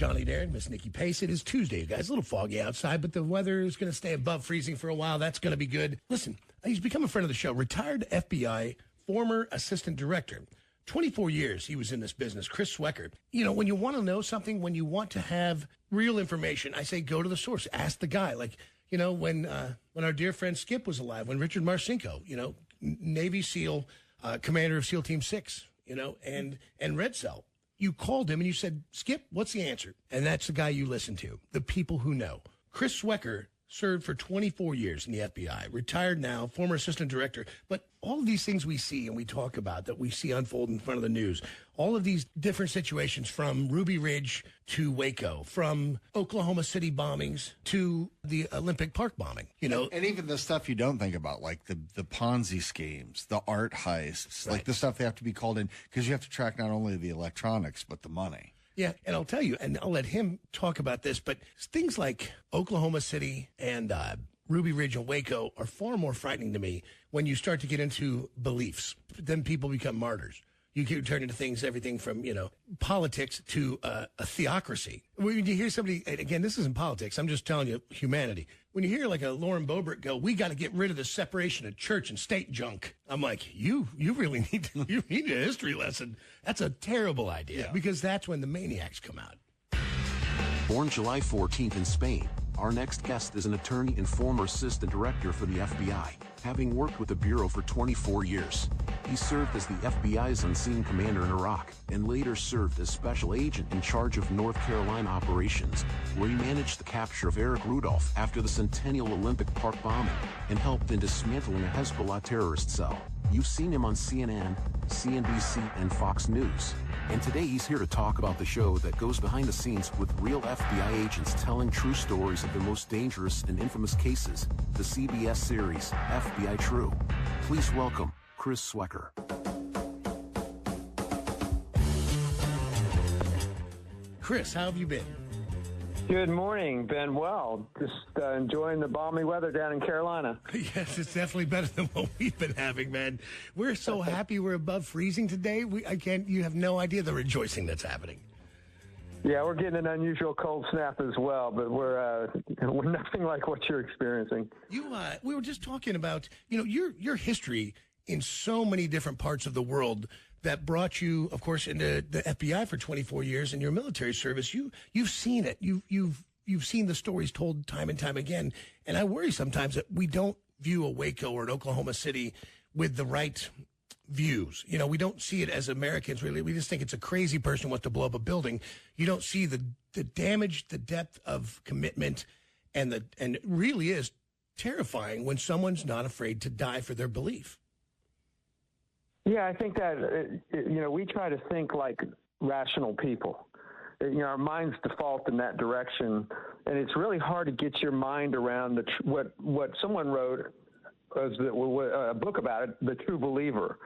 Johnny Darren, Miss Nycki Pace. It is Tuesday, guys. A little foggy outside, but the weather is going to stay above freezing for a while. That's going to be good. Listen, he's become a friend of the show. Retired FBI, former assistant director. 24 years he was in this business. Chris Swecker. You know, when you want to know something, when you want to have real information, I say go to the source. Ask the guy. Like, you know, when our dear friend Skip was alive, when Richard Marcinko, you know, Navy SEAL, commander of SEAL Team 6, you know, and Red Cell. You called him and you said, Skip, what's the answer? And that's the guy you listen to, the people who know. Chris Swecker served for 24 years in the FBI, retired now, former assistant director. But all of these things we see and we talk about that we see unfold in front of the news, all of these different situations from Ruby Ridge to Waco, from Oklahoma City bombings to the Olympic Park bombing, you know. And even the stuff you don't think about, like the Ponzi schemes, the art heists, Right. like the stuff they have to be called in because you have to track not only the electronics, but the money. Yeah, and I'll tell you, and I'll let him talk about this, but things like Oklahoma City and Ruby Ridge and Waco are far more frightening to me when you start to get into beliefs. Then people become martyrs. You can turn into things, everything from, you know, politics to a theocracy. When you hear somebody, and again, this isn't politics, I'm just telling you humanity. When you hear like a Lauren Boebert go, we got to get rid of the separation of church and state junk. I'm like, you really you need a history lesson. That's a terrible idea because that's when the maniacs come out. Born July 14th in Spain, our next guest is an attorney and former assistant director for the FBI, having worked with the Bureau for 24 years. He served as the FBI's unseen commander in Iraq and later served as special agent in charge of North Carolina operations, where he managed the capture of Eric Rudolph after the Centennial Olympic Park bombing and helped in dismantling a Hezbollah terrorist cell. You've seen him on CNN, CNBC, and Fox News. And today he's here to talk about the show that goes behind the scenes with real FBI agents telling true stories of the most dangerous and infamous cases, the CBS series, FBI True. Please welcome Chris Swecker. Chris, how have you been? Good morning, Ben. Well, just enjoying the balmy weather down in Carolina. Yes, it's definitely better than what we've been having, man. We're so happy we're above freezing today. You have no idea the rejoicing that's happening. Yeah, we're getting an unusual cold snap as well, but we're nothing like what you're experiencing. We were just talking about, you know, your history in so many different parts of the world that brought you, of course, into the FBI for 24 years in your military service. You've seen it. You've seen the stories told time and time again. And I worry sometimes that we don't view a Waco or an Oklahoma City with the right views. You know, we don't see it as Americans, really. We just think it's a crazy person who wants to blow up a building. You don't see the damage, the depth of commitment, and it really is terrifying when someone's not afraid to die for their belief. Yeah, I think that, we try to think like rational people. You know, our minds default in that direction, and it's really hard to get your mind around what someone wrote as a book about it, The True Believer.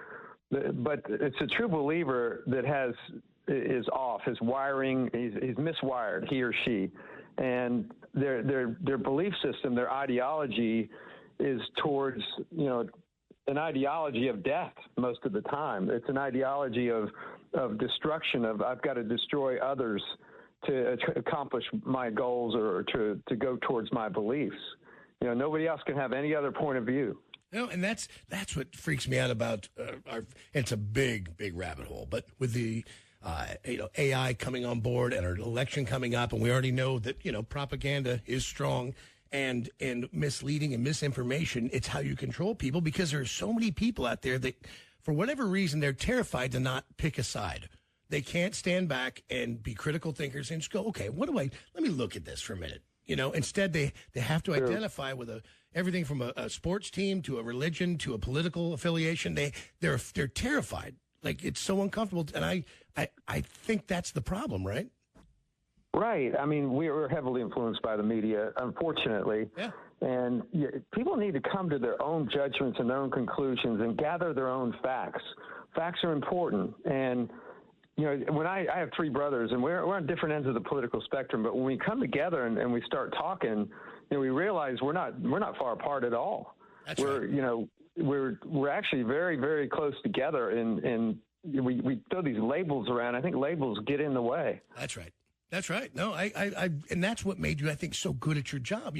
But it's a true believer that is off, his wiring, he's miswired, he or she, and their belief system, their ideology is towards, an ideology of death most of the time. It's an ideology of destruction, of I've got to destroy others to accomplish my goals or to go towards my beliefs. You know, nobody else can have any other point of view. No, and that's what freaks me out about it's a big rabbit hole. But with the AI coming on board and our election coming up, and we already know that propaganda is strong and misleading and misinformation. It's how you control people, because there are so many people out there that, for whatever reason, they're terrified to not pick a side. They can't stand back and be critical thinkers and just go, okay, let me look at this for a minute. Instead they have to identify with everything from a sports team to a religion to a political affiliation. They're terrified. Like, it's so uncomfortable. And I think that's the problem, right? Right. I mean, we're heavily influenced by the media, unfortunately. Yeah. And people need to come to their own judgments and their own conclusions and gather their own facts. Facts are important. And, when I have three brothers, and we're on different ends of the political spectrum, but when we come together and we start talking, we realize we're not far apart at all. That's right. We're actually very, very close together, and we throw these labels around. I think labels get in the way. That's right. That's right. No, and that's what made you, I think, so good at your job.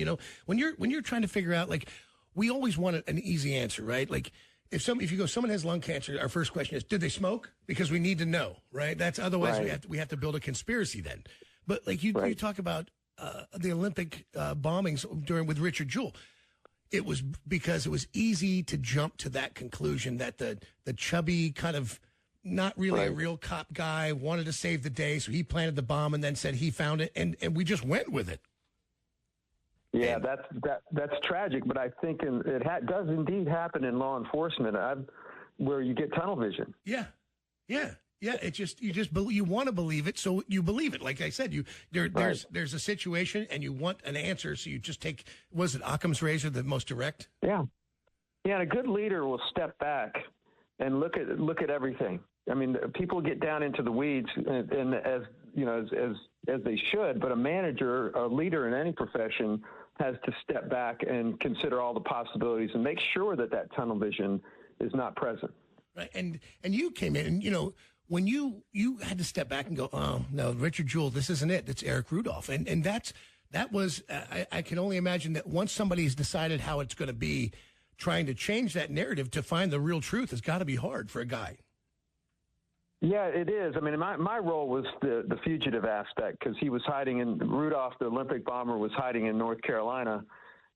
When you're trying to figure out, like, we always want an easy answer, right? Like, if you go, someone has lung cancer, our first question is, did they smoke? Because we need to know, right? That's otherwise we have to build a conspiracy then. But like you talk about the Olympic bombings with Richard Jewell. It was because it was easy to jump to that conclusion that the chubby kind of not really a real cop guy wanted to save the day, so he planted the bomb and then said he found it, and we just went with it. Yeah, that's tragic, but I think it does indeed happen in law enforcement where you get tunnel vision. Yeah. It's just you want to believe it, so you believe it. Like I said, there's a situation and you want an answer, so you just take. Was it Occam's razor, the most direct? Yeah. And a good leader will step back and look at everything. I mean, people get down into the weeds, and as they should. But a manager, a leader in any profession, has to step back and consider all the possibilities and make sure that tunnel vision is not present. Right, and you came in, and when you had to step back and go, oh no, Richard Jewell, this isn't it. It's Eric Rudolph, and that was I can only imagine that once somebody's decided how it's going to be, trying to change that narrative to find the real truth has got to be hard for a guy. Yeah, it is. I mean, my role was the fugitive aspect, because he was hiding in Rudolph, the Olympic bomber, was hiding in North Carolina,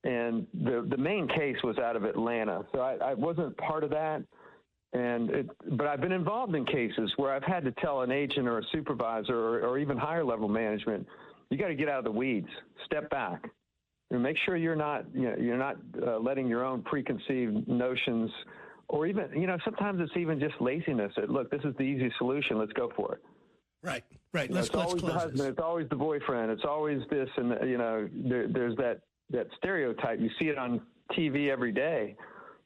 and the main case was out of Atlanta. So I wasn't part of that, but I've been involved in cases where I've had to tell an agent or a supervisor or even higher level management, you got to get out of the weeds, step back, and make sure you're not letting your own preconceived notions. Or even, sometimes it's even just laziness. Look, this is the easy solution. Let's go for it. Right. It's always the husband. It's always the boyfriend. It's always this, and there's that stereotype. You see it on TV every day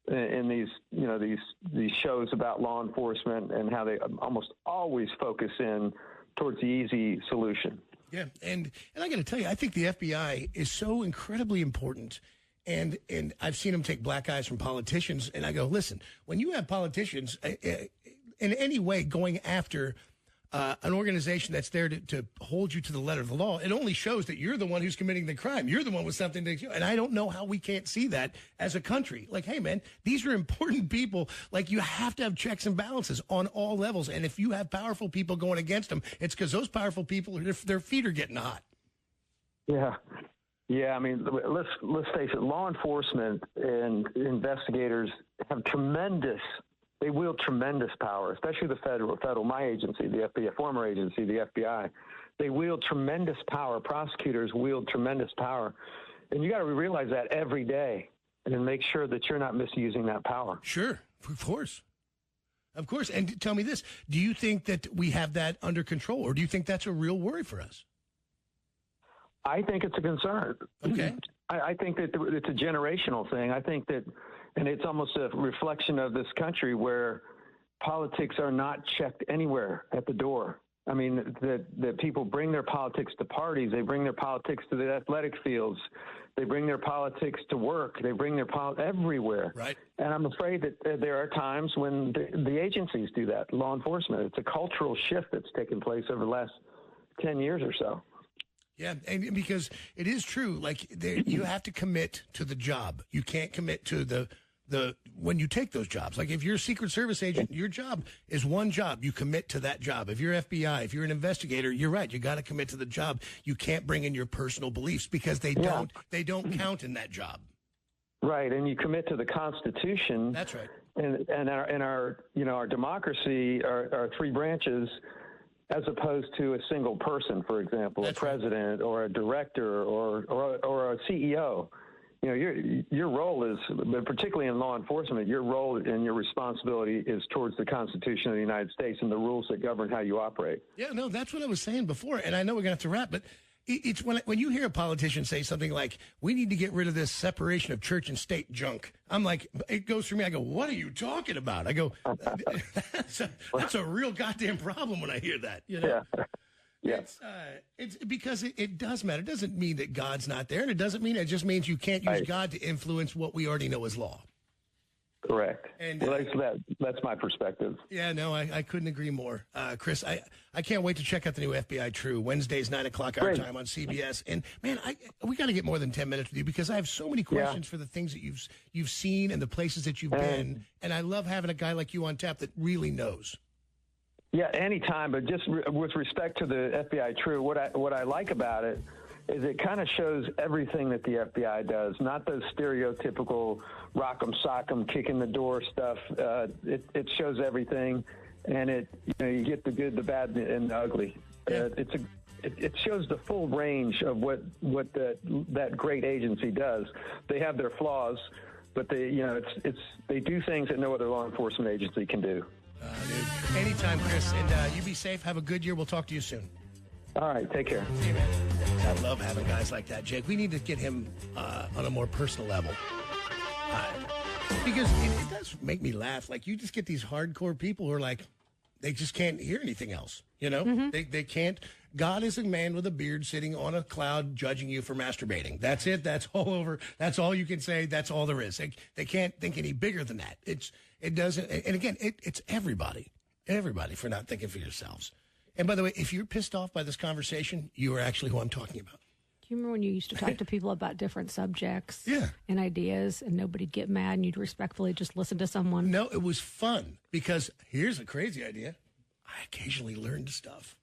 in these shows about law enforcement and how they almost always focus in towards the easy solution. Yeah, and I got to tell you, I think the FBI is so incredibly important. And I've seen them take black eyes from politicians, and I go, listen, when you have politicians in any way going after an organization that's there to hold you to the letter of the law, it only shows that you're the one who's committing the crime. You're the one with something to do. And I don't know how we can't see that as a country. Like, hey, man, these are important people. Like, you have to have checks and balances on all levels. And if you have powerful people going against them, it's because those powerful people, their feet are getting hot. Yeah. Yeah, I mean, let's face it. Law enforcement and investigators have they wield tremendous power, especially the federal, my agency, the FBI, former agency, the FBI. They wield tremendous power. Prosecutors wield tremendous power, and you got to realize that every day, and then make sure that you're not misusing that power. Sure, of course. And tell me this: do you think that we have that under control, or do you think that's a real worry for us? I think it's a concern. Okay. I think that it's a generational thing. I think that, and it's almost a reflection of this country where politics are not checked anywhere at the door. I mean, that people bring their politics to parties. They bring their politics to the athletic fields. They bring their politics to work. They bring their everywhere. Right. And I'm afraid that there are times when the agencies do that, law enforcement. It's a cultural shift that's taken place over the last 10 years or so. Yeah, and because it is true, like you have to commit to the job. You can't commit to the when you take those jobs. Like if you're a Secret Service agent, your job is one job. You commit to that job. If you're FBI, if you're an investigator, you're right. You got to commit to the job. You can't bring in your personal beliefs because they don't count in that job. Right, and you commit to the Constitution. That's right. And our democracy, our three branches, as opposed to a single person, for example, That's a president or a director or a CEO. Your role is, particularly in law enforcement, your role and your responsibility is towards the Constitution of the United States and the rules that govern how you operate. Yeah, no, that's what I was saying before, and I know we're going to have to wrap, but it's when you hear a politician say something like, we need to get rid of this separation of church and state junk. I'm like, it goes through me. I go, what are you talking about? I go, that's a real goddamn problem when I hear that. Yeah. It's because it does matter. It doesn't mean that God's not there, and it doesn't mean it just means you can't use God to influence what we already know as law. Correct. And well, that's my perspective. Yeah, no, I couldn't agree more. Chris, I can't wait to check out the new FBI True, Wednesdays, 9 o'clock our time on CBS. And, man, we got to get more than 10 minutes with you because I have so many questions for the things that you've seen and the places that you've been. And I love having a guy like you on tap that really knows. Yeah, anytime. But just with respect to the FBI True, what I like about it is it kind of shows everything that the FBI does, not those stereotypical rock'em sock'em, kick in the door stuff. It shows everything, and you get the good, the bad, and the ugly. Yeah. It shows the full range of what that great agency does. They have their flaws, but they do things that no other law enforcement agency can do. Dude. Anytime, Chris, and you be safe. Have a good year. We'll talk to you soon. All right, take care. See you, man. I love having guys like that, Jake. We need to get him on a more personal level. Because it does make me laugh. Like, you just get these hardcore people who are like, they just can't hear anything else. You know? Mm-hmm. They can't. God is a man with a beard sitting on a cloud judging you for masturbating. That's it. That's all over. That's all you can say. That's all there is. They can't think any bigger than that. It doesn't. And again, it's everybody for not thinking for yourselves. And by the way, if you're pissed off by this conversation, you are actually who I'm talking about. Do you remember when you used to talk to people about different subjects and ideas and nobody'd get mad and you'd respectfully just listen to someone? No, it was fun because here's a crazy idea. I occasionally learned stuff.